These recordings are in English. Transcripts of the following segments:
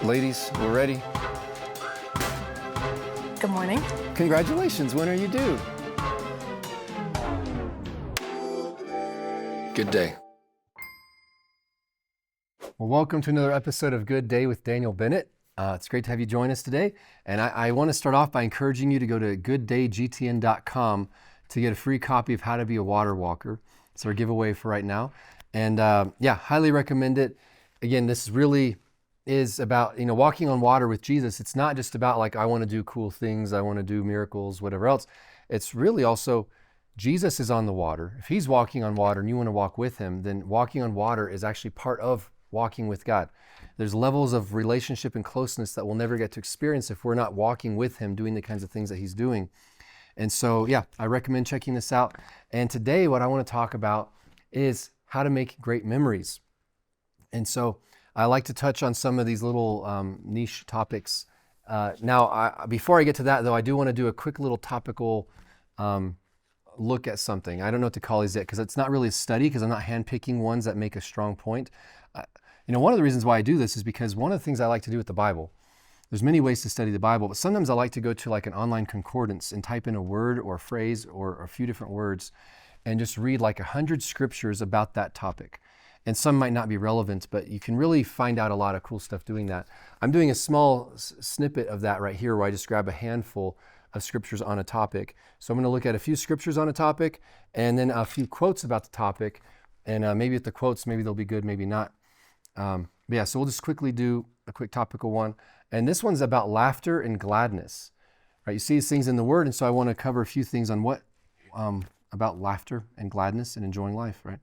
Ladies, we're ready. Good morning. Congratulations, when are you due? Good day. Well, welcome to another episode of Good Day with Daniel Bennett. It's great to have you join us today. And I want to start off by encouraging you to go to gooddaygtn.com to get a free copy of How to Be a Water Walker. It's our giveaway for right now. And highly recommend it. Again, this really is about, walking on water with Jesus. It's not just about like, I want to do cool things, I want to do miracles, whatever else. It's really also, Jesus is on the water. If he's walking on water and you want to walk with him, then walking on water is actually part of walking with God. There's levels of relationship and closeness that we'll never get to experience if we're not walking with him, doing the kinds of things that he's doing. And so, I recommend checking this out. And today, what I want to talk about is how to make great memories. And so, I like to touch on some of these little niche topics. Before I get to that, though, I do want to do a quick little topical look at something. I don't know what to call these yet, because it's not really a study, because I'm not handpicking ones that make a strong point. One of the reasons why I do this is because one of the things I like to do with the Bible, there's many ways to study the Bible, but sometimes I like to go to like an online concordance and type in a word or a phrase or a few different words and just read like 100 scriptures about that topic. And some might not be relevant, but you can really find out a lot of cool stuff doing that. I'm doing a small snippet of that right here where I just grab a handful of scriptures on a topic. So I'm going to look at a few scriptures on a topic and then a few quotes about the topic. And maybe at the quotes, maybe they'll be good, maybe not. So we'll just quickly do a quick topical one. And this one's about laughter and gladness. Right? You see these things in the Word, and so I want to cover a few things on what about laughter and gladness and enjoying life, right?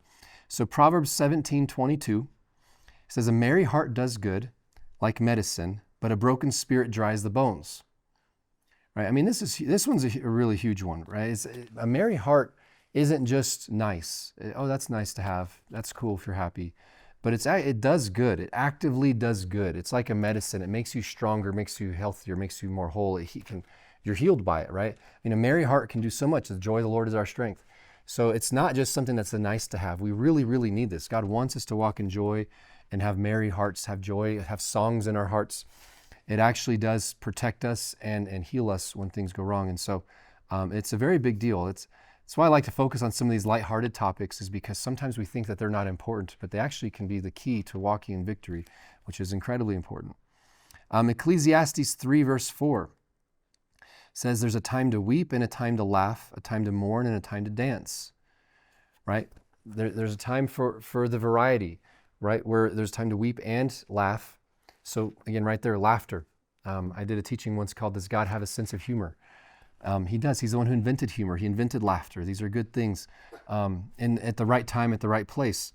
So Proverbs 17:22 says, "A merry heart does good, like medicine, but a broken spirit dries the bones." Right? I mean, this one's a really huge one, right? A merry heart isn't just nice. Oh, that's nice to have. That's cool if you're happy. But it does good. It actively does good. It's like a medicine. It makes you stronger, makes you healthier, makes you more whole. You're healed by it, right? A merry heart can do so much. The joy of the Lord is our strength. So it's not just something that's a nice to have. We really, really need this. God wants us to walk in joy and have merry hearts, have joy, have songs in our hearts. It actually does protect us and heal us when things go wrong. And so it's a very big deal. That's why I like to focus on some of these lighthearted topics, is because sometimes we think that they're not important, but they actually can be the key to walking in victory, which is incredibly important. Ecclesiastes 3 verse 4 says there's a time to weep and a time to laugh, a time to mourn and a time to dance, right? There's a time for the variety, right? Where there's time to weep and laugh. So again, right there, laughter. I did a teaching once called, "Does God have a sense of humor?" He does. He's the one who invented humor. He invented laughter. These are good things. And at the right time, at the right place.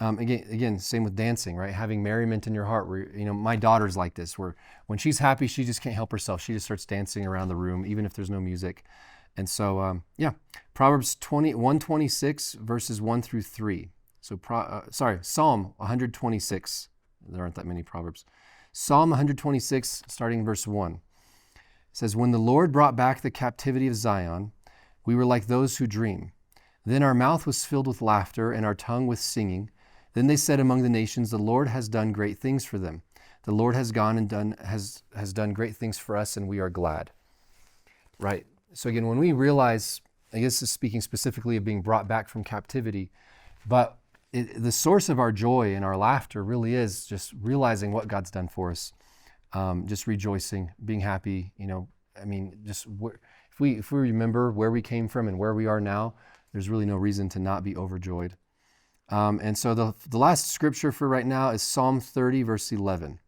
Again, same with dancing, right? Having merriment in your heart. Where, my daughter's like this, where when she's happy, she just can't help herself. She just starts dancing around the room, even if there's no music. And so, Proverbs 126 verses 1 through 3. So, Psalm 126. There aren't that many Proverbs. Psalm 126, starting verse 1. It says, "When the Lord brought back the captivity of Zion, we were like those who dream. Then our mouth was filled with laughter and our tongue with singing. Then they said among the nations, the Lord has done great things for them. The Lord has gone and has done great things for us, and we are glad." Right? So again, when we realize, I guess this is speaking specifically of being brought back from captivity, but the source of our joy and our laughter really is just realizing what God's done for us. Just rejoicing, being happy, if we remember where we came from and where we are now, there's really no reason to not be overjoyed. And so the last scripture for right now is Psalm 30, verse 11.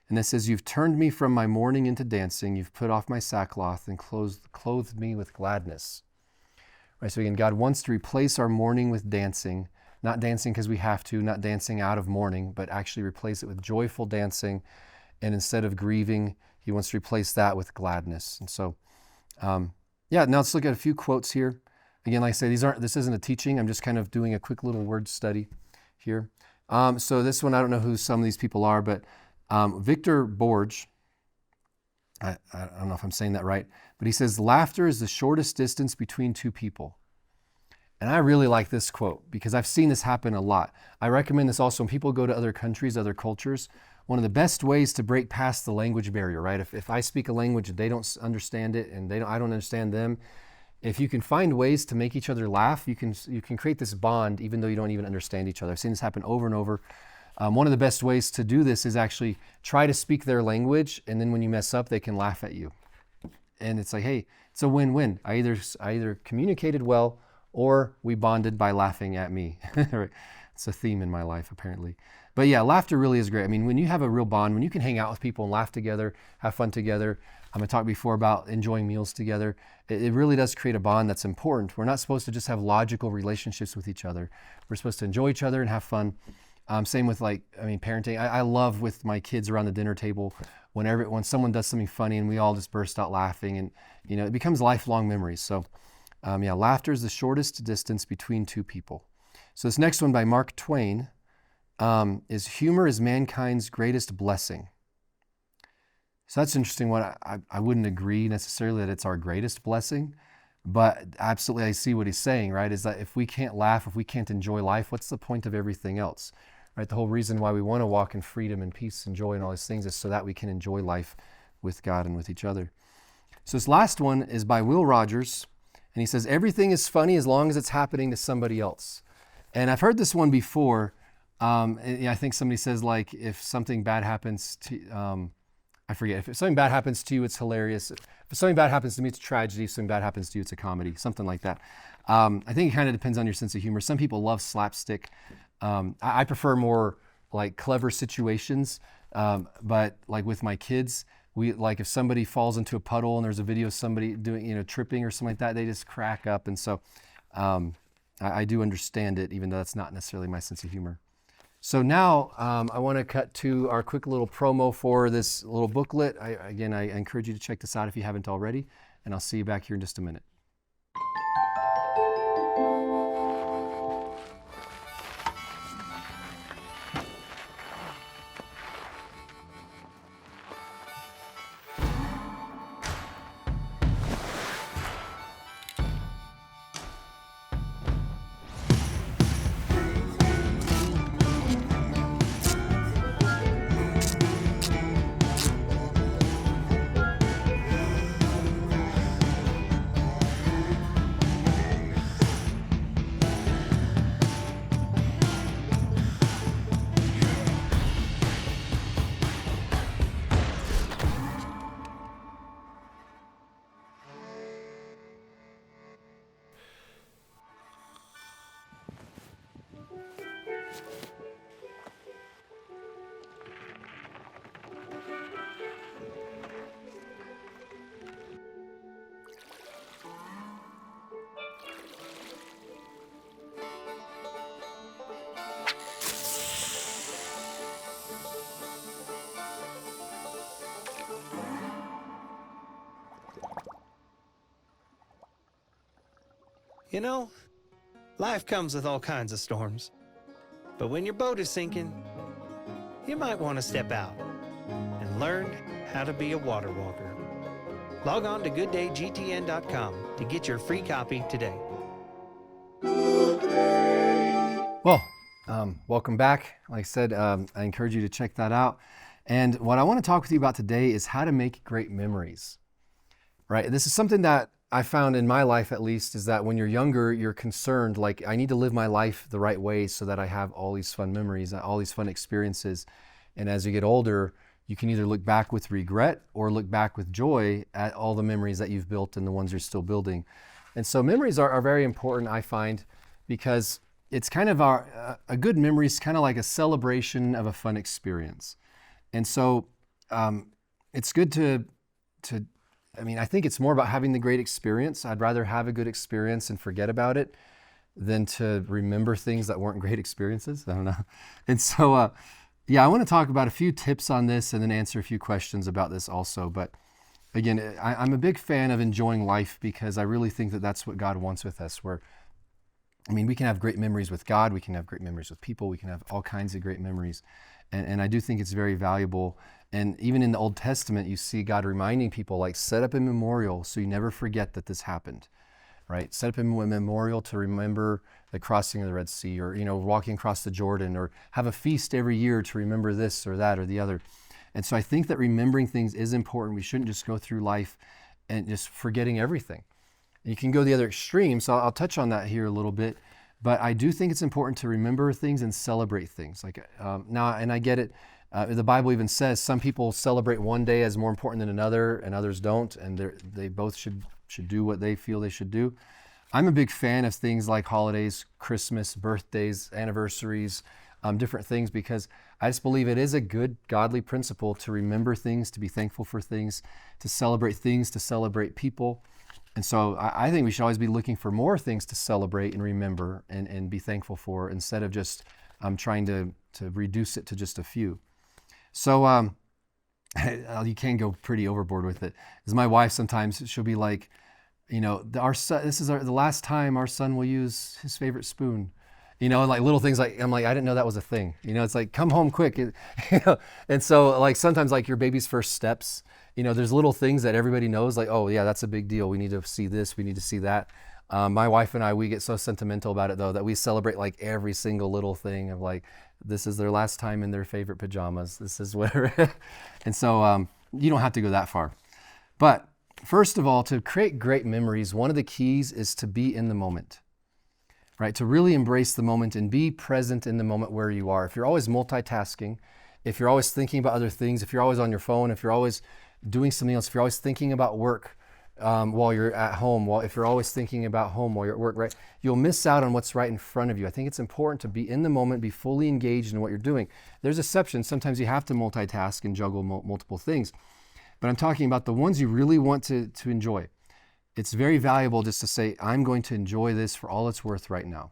And it says, "You've turned me from my mourning into dancing. You've put off my sackcloth and clothed me with gladness." Right, so again, God wants to replace our mourning with dancing, not dancing because we have to, not dancing out of mourning, but actually replace it with joyful dancing. And instead of grieving, he wants to replace that with gladness. And so, now let's look at a few quotes here. Again, like I say, this isn't a teaching. I'm just kind of doing a quick little word study here. So this one, I don't know who some of these people are, but Victor Borge, I don't know if I'm saying that right, but he says, "Laughter is the shortest distance between two people." And I really like this quote because I've seen this happen a lot. I recommend this also when people go to other countries, other cultures. one of the best ways to break past the language barrier, right? If I speak a language and they don't understand it and I don't understand them, if you can find ways to make each other laugh, you can create this bond even though you don't even understand each other. I've seen this happen over and over. One of the best ways to do this is actually try to speak their language, and then when you mess up, they can laugh at you. And it's like, hey, it's a win-win. I either communicated well or we bonded by laughing at me. It's a theme in my life, apparently. But yeah, laughter really is great. I mean, when you have a real bond, when you can hang out with people and laugh together, have fun together. I talked before about enjoying meals together. It really does create a bond that's important. We're not supposed to just have logical relationships with each other. We're supposed to enjoy each other and have fun. Same with parenting. I love with my kids around the dinner table when someone does something funny and we all just burst out laughing, and it becomes lifelong memories. So laughter is the shortest distance between two people. So this next one by Mark Twain is humor is mankind's greatest blessing. So that's an interesting one. I wouldn't agree necessarily that it's our greatest blessing, but absolutely I see what he's saying, right? Is that if we can't laugh, if we can't enjoy life, what's the point of everything else? Right? The whole reason why we want to walk in freedom and peace and joy and all these things is so that we can enjoy life with God and with each other. So this last one is by Will Rogers, and he says, everything is funny as long as it's happening to somebody else. And I've heard this one before. I think somebody says, like, if something bad happens to, I forget, if something bad happens to you, it's hilarious. If something bad happens to me, it's a tragedy. If something bad happens to you, it's a comedy, something like that. I think it kind of depends on your sense of humor. Some people love slapstick. I prefer more like clever situations, but like with my kids, if somebody falls into a puddle and there's a video of somebody doing, tripping or something like that, they just crack up. And so I do understand it, even though that's not necessarily my sense of humor. So now I want to cut to our quick little promo for this little booklet. I encourage you to check this out if you haven't already, and I'll see you back here in just a minute. Life comes with all kinds of storms. But when your boat is sinking, you might want to step out and learn how to be a water walker. Log on to gooddayGTN.com to get your free copy today. Well, welcome back. Like I said, I encourage you to check that out. And what I want to talk with you about today is how to make great memories, right? This is something that I found in my life, at least, is that when you're younger, you're concerned, like, I need to live my life the right way so that I have all these fun memories, all these fun experiences. And as you get older, you can either look back with regret or look back with joy at all the memories that you've built and the ones you're still building. And so memories are very important, I find, because it's kind of a good memory is kind of like a celebration of a fun experience. And so it's good I think it's more about having the great experience. I'd rather have a good experience and forget about it than to remember things that weren't great experiences. I don't know. And so, I want to talk about a few tips on this and then answer a few questions about this also. But again, I'm a big fan of enjoying life because I really think that that's what God wants with us. We can have great memories with God. We can have great memories with people. We can have all kinds of great memories. And I do think it's very valuable. And even in the Old Testament, you see God reminding people, like, set up a memorial so you never forget that this happened. right? Set up a memorial to remember the crossing of the Red Sea, or, walking across the Jordan, or have a feast every year to remember this or that or the other. And so I think that remembering things is important. We shouldn't just go through life and just forgetting everything. You can go the other extreme, so I'll touch on that here a little bit. But I do think it's important to remember things and celebrate things. Now, and I get it. The Bible even says some people celebrate one day as more important than another, and others don't, and they both should do what they feel they should do. I'm a big fan of things like holidays, Christmas, birthdays, anniversaries, different things, because I just believe it is a good godly principle to remember things, to be thankful for things, to celebrate people. And so I think we should always be looking for more things to celebrate and remember and be thankful for, instead of just trying to reduce it to just a few. So you can go pretty overboard with it. As my wife, sometimes she'll be like, our son, this is the last time our son will use his favorite spoon. And like little things, like I'm like, I didn't know that was a thing. It's like, come home quick. And so like sometimes like your baby's first steps, there's little things that everybody knows, like, oh yeah, that's a big deal. We need to see this, we need to see that. My wife and I, we get so sentimental about it though, that we celebrate like every single little thing of like, this is their last time in their favorite pajamas. This is whatever. And so you don't have to go that far. But first of all, to create great memories, one of the keys is to be in the moment. Right? To really embrace the moment and be present in the moment where you are. If you're always multitasking, if you're always thinking about other things, if you're always on your phone, if you're always doing something else, if you're always thinking about work while you're at home, if you're always thinking about home while you're at work, right? You'll miss out on what's right in front of you. I think it's important to be in the moment, be fully engaged in what you're doing. There's exceptions. Sometimes you have to multitask and juggle multiple things. But I'm talking about the ones you really want to enjoy. It's very valuable just to say, I'm going to enjoy this for all it's worth right now.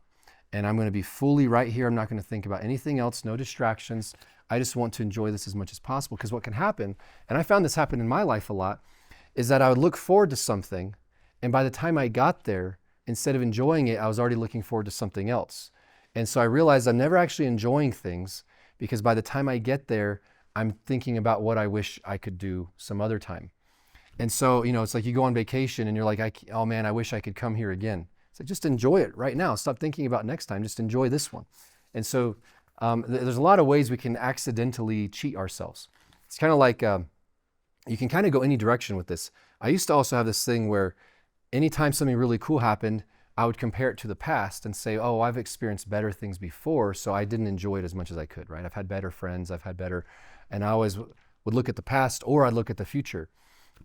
And I'm going to be fully right here. I'm not going to think about anything else, no distractions. I just want to enjoy this as much as possible. Because what can happen, and I found this happen in my life a lot, is that I would look forward to something, and by the time I got there, instead of enjoying it, I was already looking forward to something else. And so I realized I'm never actually enjoying things, because by the time I get there, I'm thinking about what I wish I could do some other time. And so, it's like you go on vacation and you're like, oh man, I wish I could come here again. It's like, just enjoy it right now. Stop thinking about next time. Just enjoy this one. And so there's a lot of ways we can accidentally cheat ourselves. It's kind of like, you can kind of go any direction with this. I used to also have this thing where anytime something really cool happened, I would compare it to the past and say, oh, I've experienced better things before, so I didn't enjoy it as much as I could, right? I've had better friends, and I always would look at the past, or I'd look at the future.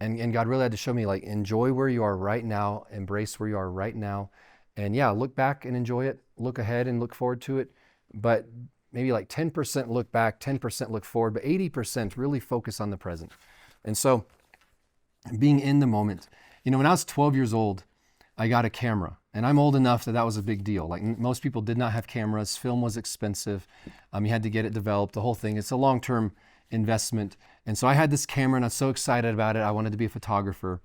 And God really had to show me, like, enjoy where you are right now, embrace where you are right now. And yeah, look back and enjoy it, look ahead and look forward to it. But maybe like 10% look back, 10% look forward, but 80% really focus on the present. And so being in the moment, when I was 12 years old, I got a camera, and I'm old enough that was a big deal. Like most people did not have cameras. Film was expensive. You had to get it developed, the whole thing. It's a long-term investment. And so I had this camera and I was so excited about it. I wanted to be a photographer.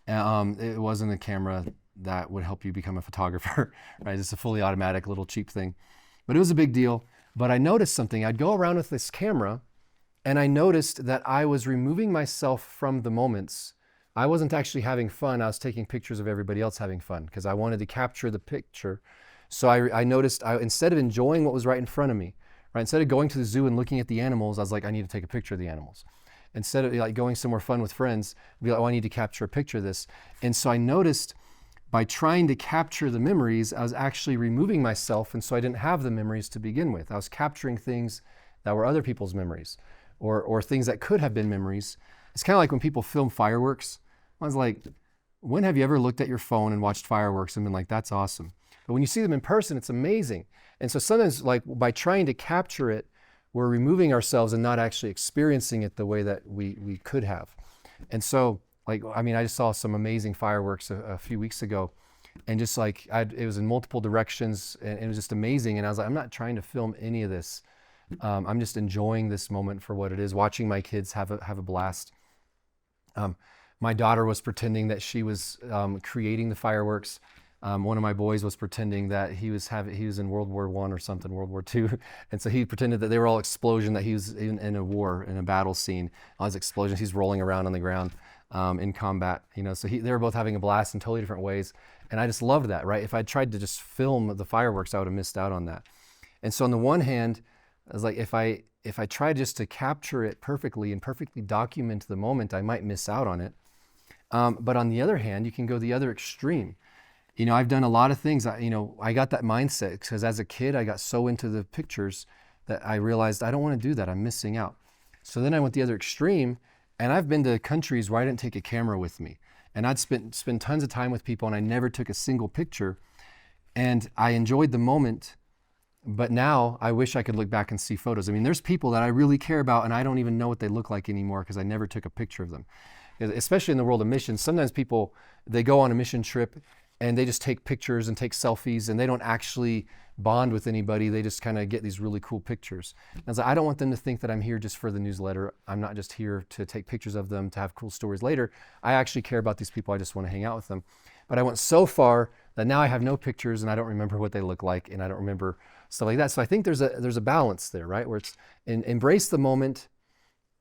It wasn't a camera that would help you become a photographer, right? It's a fully automatic little cheap thing, but it was a big deal. But I noticed something. I'd go around with this camera and I noticed that I was removing myself from the moments. I wasn't actually having fun. I was taking pictures of everybody else having fun because I wanted to capture the picture. So I noticed instead of enjoying what was right in front of me, right? Instead of going to the zoo and looking at the animals, I was like, I need to take a picture of the animals. Instead of like going somewhere fun with friends, I'd be like, oh, I need to capture a picture of this. And so I noticed by trying to capture the memories, I was actually removing myself. And so I didn't have the memories to begin with. I was capturing things that were other people's memories or things that could have been memories. It's kind of like when people film fireworks. I was like, when have you ever looked at your phone and watched fireworks and been like, that's awesome? But when you see them in person, it's amazing. And so sometimes, like, by trying to capture it, we're removing ourselves and not actually experiencing it the way that we could have. And so, I just saw some amazing fireworks a few weeks ago, and just like, it was in multiple directions, and it was just amazing. And I was like, I'm not trying to film any of this. I'm just enjoying this moment for what it is, watching my kids have a blast. My daughter was pretending that she was creating the fireworks. One of my boys was pretending that he was in World War I or something, World War II. And so he pretended that they were all explosion, that he was in a war, in a battle scene. All his explosions, he's rolling around on the ground in combat. So they were both having a blast in totally different ways. And I just loved that, right? If I'd tried to just film the fireworks, I would have missed out on that. And so on the one hand, I was like, if I tried just to capture it perfectly and perfectly document the moment, I might miss out on it. But on the other hand, you can go the other extreme. You know, I've done a lot of things. I got that mindset because as a kid, I got so into the pictures that I realized I don't want to do that. I'm missing out. So then I went the other extreme, and I've been to countries where I didn't take a camera with me. And I'd spend tons of time with people, and I never took a single picture. And I enjoyed the moment, but now I wish I could look back and see photos. I mean, there's people that I really care about, and I don't even know what they look like anymore because I never took a picture of them. Especially in the world of missions, sometimes people, they go on a mission trip, and they just take pictures and take selfies, and they don't actually bond with anybody. They just kind of get these really cool pictures. And I was like, I don't want them to think that I'm here just for the newsletter. I'm not just here to take pictures of them, to have cool stories later. I actually care about these people. I just want to hang out with them. But I went so far that now I have no pictures, and I don't remember what they look like, and I don't remember stuff like that. So I think there's a balance there, right? Where it's embrace the moment,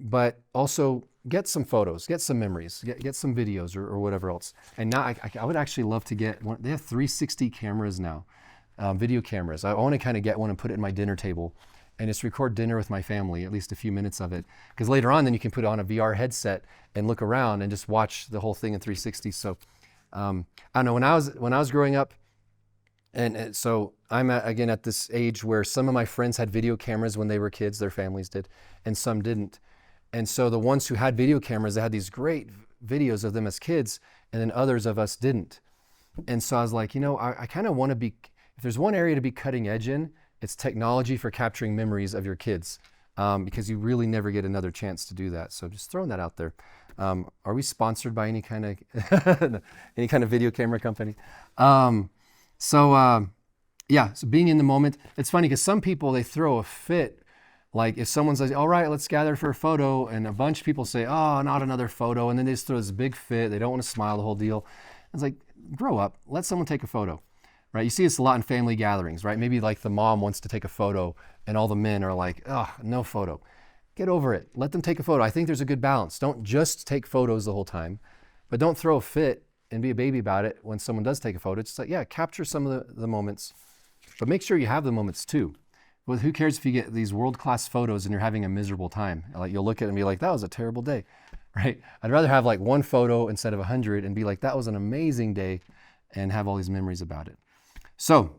but also get some photos, get some memories, get some videos or whatever else. And now I would actually love to get one. They have 360 cameras now, video cameras. I want to kind of get one and put it in my dinner table and just record dinner with my family, at least a few minutes of it. Because later on, then you can put on a VR headset and look around and just watch the whole thing in 360. So I don't know, when I was growing up, and so I'm again at this age where some of my friends had video cameras when they were kids, their families did, and some didn't. And so the ones who had video cameras, they had these great videos of them as kids, and then others of us didn't. And so I was like, I kind of want to be, if there's one area to be cutting edge in, it's technology for capturing memories of your kids, because you really never get another chance to do that. So just throwing that out there. Are we sponsored by any kind of video camera company? So being in the moment. It's funny because some people, they throw a fit. Like if someone says, all right, let's gather for a photo, and a bunch of people say, oh, not another photo, and then they just throw this big fit. They don't want to smile, the whole deal. It's like, grow up, let someone take a photo, right? You see this a lot in family gatherings, right? Maybe like the mom wants to take a photo, and all the men are like, oh, no photo. Get over it, let them take a photo. I think there's a good balance. Don't just take photos the whole time, but don't throw a fit and be a baby about it when someone does take a photo. It's just like, yeah, capture some of the moments, but make sure you have the moments too. Well, who cares if you get these world-class photos and you're having a miserable time? Like you'll look at it and be like, that was a terrible day, right? I'd rather have like one photo instead of 100 and be like, that was an amazing day, and have all these memories about it. So,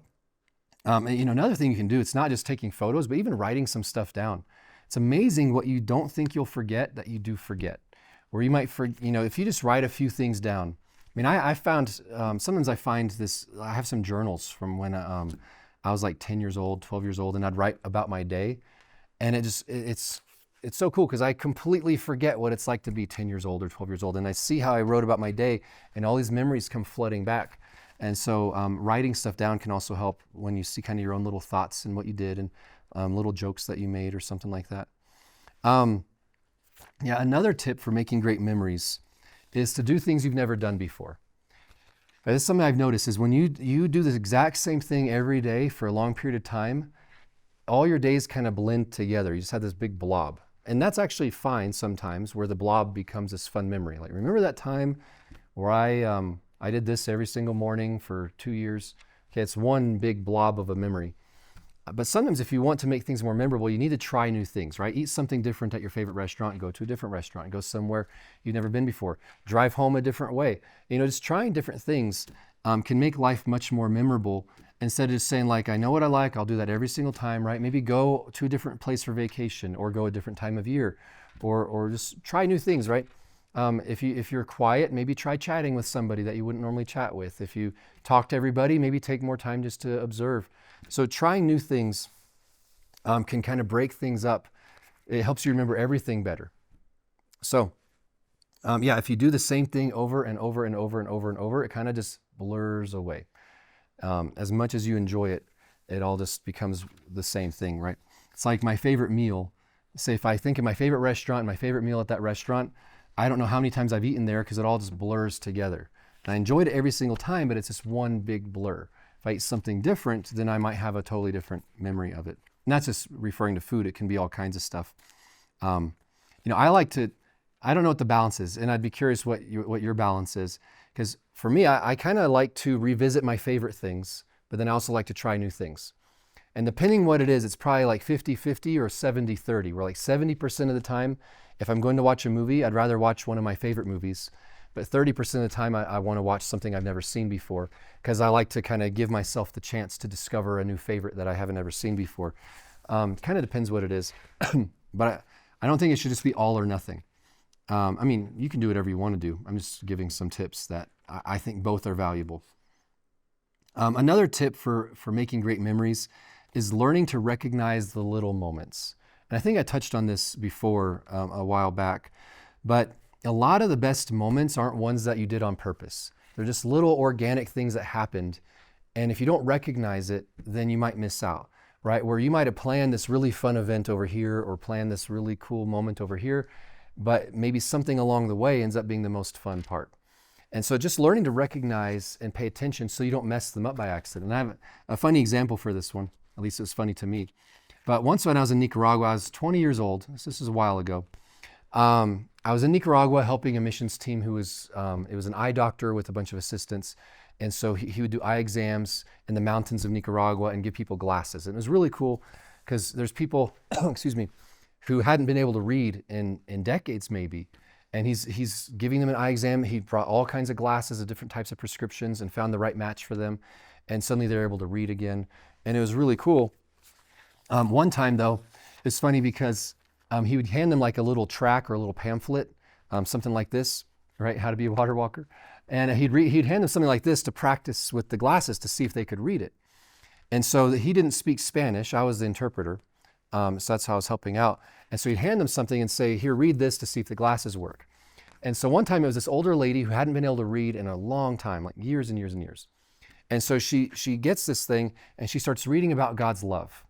another thing you can do, it's not just taking photos, but even writing some stuff down. It's amazing what you don't think you'll forget that you do forget. Or you might, if you just write a few things down. I mean, I found, sometimes I find this, I have some journals from when I was like 10 years old, 12 years old, and I'd write about my day. And it's so cool because I completely forget what it's like to be 10 years old or 12 years old. And I see how I wrote about my day, and all these memories come flooding back. And so writing stuff down can also help when you see kind of your own little thoughts and what you did, and little jokes that you made or something like that. Another tip for making great memories is to do things you've never done before. This is something I've noticed is when you do the exact same thing every day for a long period of time, all your days kind of blend together. You just have this big blob. And that's actually fine sometimes, where the blob becomes this fun memory. Like, remember that time where I did this every single morning for 2 years? Okay, it's one big blob of a memory. But sometimes if you want to make things more memorable, you need to try new things, right? Eat something different at your favorite restaurant, go to a different restaurant, go somewhere you've never been before, drive home a different way. Just trying different things can make life much more memorable, instead of just saying like, I know what I like, I'll do that every single time, right? Maybe go to a different place for vacation, or go a different time of year, or just try new things, right? If you're quiet, maybe try chatting with somebody that you wouldn't normally chat with. If you talk to everybody, maybe take more time just to observe. So trying new things can kind of break things up. It helps you remember everything better. So if you do the same thing over and over and over and over and over, it kind of just blurs away. As much as you enjoy it, it all just becomes the same thing, right? It's like my favorite meal. Say if I think of my favorite restaurant, my favorite meal at that restaurant, I don't know how many times I've eaten there because it all just blurs together. And I enjoyed it every single time, but it's just one big blur. If I eat something different, then I might have a totally different memory of it. And that's just referring to food. It can be all kinds of stuff. I don't know what the balance is, and I'd be curious what your balance is. Because for me, I kind of like to revisit my favorite things, but then I also like to try new things. And depending what it is, it's probably like 50-50 or 70-30, where like 70% of the time, if I'm going to watch a movie, I'd rather watch one of my favorite movies. But 30% of the time, I want to watch something I've never seen before, because I like to kind of give myself the chance to discover a new favorite that I haven't ever seen before. Kind of depends what it is. But I don't think it should just be all or nothing. I mean, you can do whatever you want to do. I'm just giving some tips that I think both are valuable. Another tip for making great memories is learning to recognize the little moments. And I think I touched on this before a while back, but a lot of the best moments aren't ones that you did on purpose. They're just little organic things that happened. And if you don't recognize it, then you might miss out, right? Where you might have planned this really fun event over here or planned this really cool moment over here, but maybe something along the way ends up being the most fun part. And so just learning to recognize and pay attention so you don't mess them up by accident. And I have a funny example for this one. At least it was funny to me. But once when I was in Nicaragua, I was 20 years old. This is a while ago. I was in Nicaragua helping a missions team who was, it was an eye doctor with a bunch of assistants. And so he would do eye exams in the mountains of Nicaragua and give people glasses. And it was really cool because there's people, excuse me, who hadn't been able to read in decades maybe. And he's giving them an eye exam. He brought all kinds of glasses of different types of prescriptions and found the right match for them. And suddenly they're able to read again. And it was really cool. One time though, it's funny because he would hand them like a little track or a little pamphlet, something like this, right? How to be a water walker. And he'd hand them something like this to practice with the glasses to see if they could read it. And so he didn't speak Spanish. I was the interpreter. So that's how I was helping out. And so he'd hand them something and say, here, read this to see if the glasses work. And so one time it was this older lady who hadn't been able to read in a long time, like years and years and years. And so she gets this thing and she starts reading about God's love.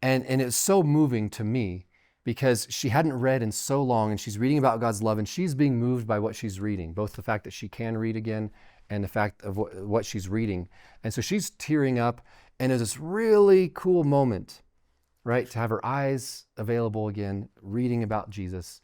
And it's so moving to me because she hadn't read in so long and she's reading about God's love and she's being moved by what she's reading, both the fact that she can read again and the fact of what she's reading. And so she's tearing up and it's this really cool moment, right? To have her eyes available again, reading about Jesus.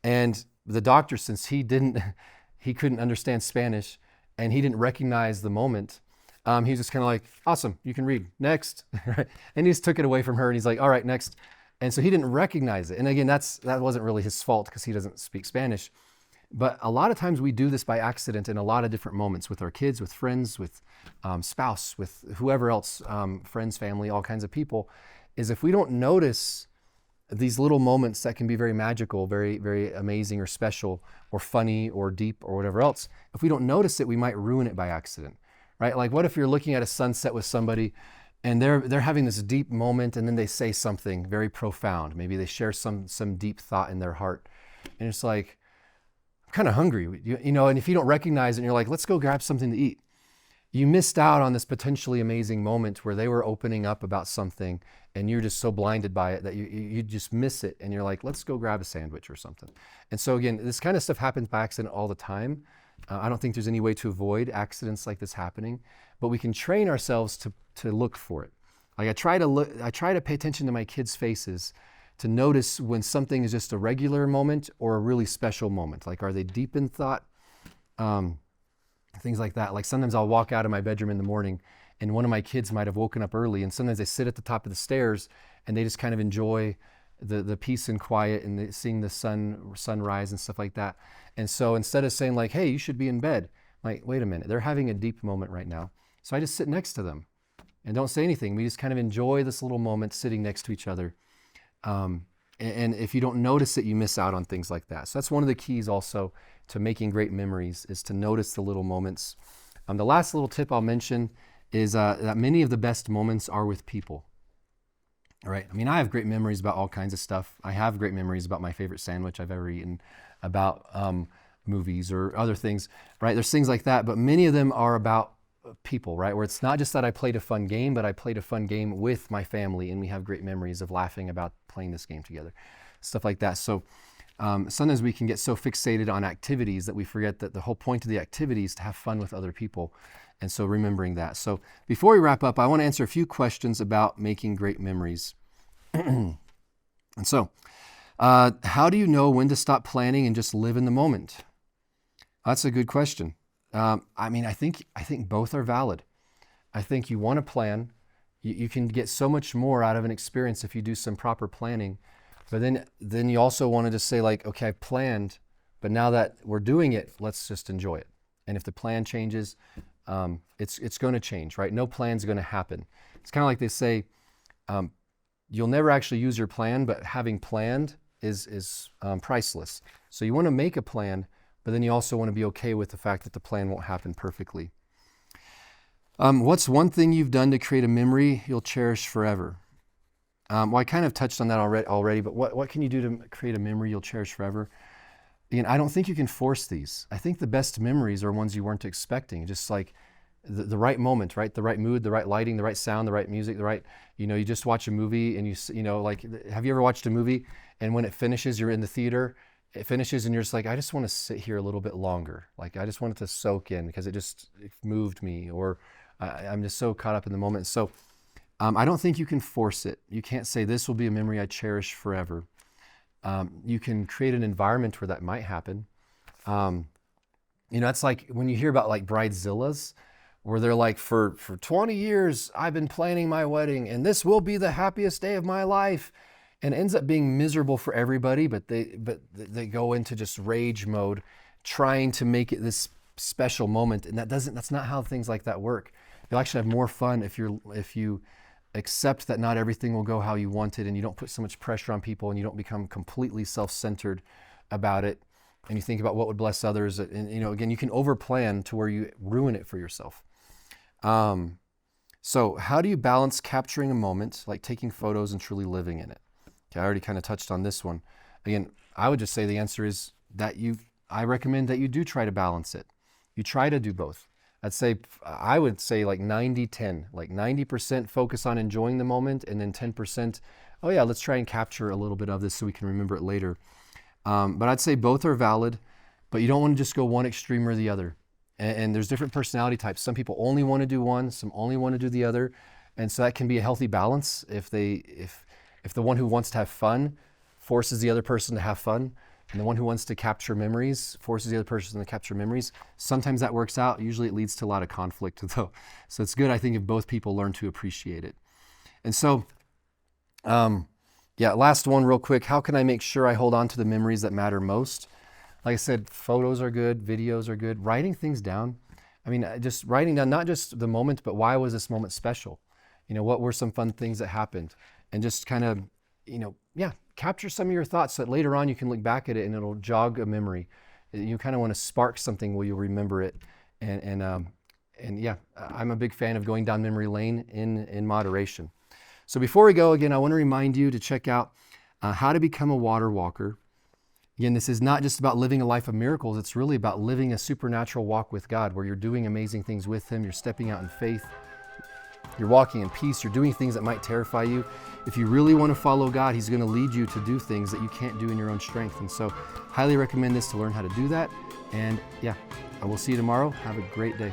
And the doctor, since he couldn't understand Spanish and he didn't recognize the moment, he was just kind of like, awesome, you can read, next. Right? And he just took it away from her and he's like, all right, next. And so he didn't recognize it. And again, that wasn't really his fault because he doesn't speak Spanish. But a lot of times we do this by accident in a lot of different moments with our kids, with friends, with spouse, with whoever else, friends, family, all kinds of people, is if we don't notice these little moments that can be very magical, very, very amazing or special or funny or deep or whatever else, if we don't notice it, we might ruin it by accident, right? Like what if you're looking at a sunset with somebody and they're having this deep moment and then they say something very profound. Maybe they share some deep thought in their heart. And it's like, I'm kind of hungry, you know, and if you don't recognize it and you're like, let's go grab something to eat. You missed out on this potentially amazing moment where they were opening up about something and you're just so blinded by it that you just miss it. And you're like, let's go grab a sandwich or something. And so again, this kind of stuff happens by accident all the time. I don't think there's any way to avoid accidents like this happening, but we can train ourselves to look for it. Like I try to pay attention to my kids' faces to notice when something is just a regular moment or a really special moment. Like, are they deep in thought? Things like that. Like sometimes I'll walk out of my bedroom in the morning and one of my kids might have woken up early and sometimes they sit at the top of the stairs and they just kind of enjoy the peace and quiet and seeing the sunrise and stuff like that. And so instead of saying like, hey, you should be in bed, like, wait a minute, they're having a deep moment right now. So I just sit next to them and don't say anything. We just kind of enjoy this little moment sitting next to each other. And if you don't notice it, you miss out on things like that. So that's one of the keys also to making great memories, is to notice the little moments. The last little tip I'll mention is that many of the best moments are with people. All right. I mean, I have great memories about all kinds of stuff. I have great memories about my favorite sandwich I've ever eaten, about movies or other things, right? There's things like that, but many of them are about people, right? Where it's not just that I played a fun game, but I played a fun game with my family and we have great memories of laughing about playing this game together, stuff like that. So sometimes we can get so fixated on activities that we forget that the whole point of the activity is to have fun with other people. And so remembering that. So before we wrap up, I want to answer a few questions about making great memories. And so, how do you know when to stop planning and just live in the moment? That's a good question. I think both are valid. I think you want to plan. You can get so much more out of an experience if you do some proper planning. But then you also want to just say like, okay, I've planned, but now that we're doing it, let's just enjoy it. And if the plan changes, it's going to change, right? No plan's going to happen. It's kind of like they say, you'll never actually use your plan, but having planned is priceless. So you want to make a plan, but then you also want to be okay with the fact that the plan won't happen perfectly. What's one thing you've done to create a memory you'll cherish forever? Well, I kind of touched on that already, but what can you do to create a memory you'll cherish forever? Again, I don't think you can force these. I think the best memories are ones you weren't expecting, just like the right moment, right? The right mood, the right lighting, the right sound, the right music, the right, you just watch a movie and have you ever watched a movie and when it finishes, you're in the theater, it finishes and you're just like, I just want to sit here a little bit longer. Like, I just want it to soak in because it moved me, or I'm just so caught up in the moment. So I don't think you can force it. You can't say this will be a memory I cherish forever. You can create an environment where that might happen. It's like when you hear about like bridezillas, where they're like, for 20 years, I've been planning my wedding and this will be the happiest day of my life. And it ends up being miserable for everybody, but they go into just rage mode, trying to make it this special moment. And that's not how things like that work. You'll actually have more fun if you accept that not everything will go how you want it, and you don't put so much pressure on people, and you don't become completely self-centered about it, and you think about what would bless others. And again, you can overplan to where you ruin it for yourself. So how do you balance capturing a moment, like taking photos, and truly living in it? Okay, I already kind of touched on this one. Again, I would just say the answer is that I recommend that you do try to balance it. You try to do both. I would say like 90-10, like 90% focus on enjoying the moment, and then 10%, oh yeah, let's try and capture a little bit of this so we can remember it later. But I'd say both are valid, but you don't want to just go one extreme or the other. And there's different personality types. Some people only want to do one, some only want to do the other. And so that can be a healthy balance if the one who wants to have fun forces the other person to have fun, and the one who wants to capture memories forces the other person to capture memories. Sometimes that works out. Usually it leads to a lot of conflict though. So it's good, I think, if both people learn to appreciate it. And so, last one real quick. How can I make sure I hold on to the memories that matter most? Like I said, photos are good, videos are good. Writing things down. Just writing down not just the moment, but why was this moment special? What were some fun things that happened? And just kind of, capture some of your thoughts so that later on you can look back at it and it'll jog a memory. You kind of want to spark something where you'll remember it. And I'm a big fan of going down memory lane in moderation. So before we go, again, I want to remind you to check out How to Become a Water Walker. Again, this is not just about living a life of miracles. It's really about living a supernatural walk with God, where you're doing amazing things with Him. You're stepping out in faith. You're walking in peace. You're doing things that might terrify you. If you really want to follow God, He's going to lead you to do things that you can't do in your own strength. And so highly recommend this to learn how to do that. And I will see you tomorrow. Have a great day.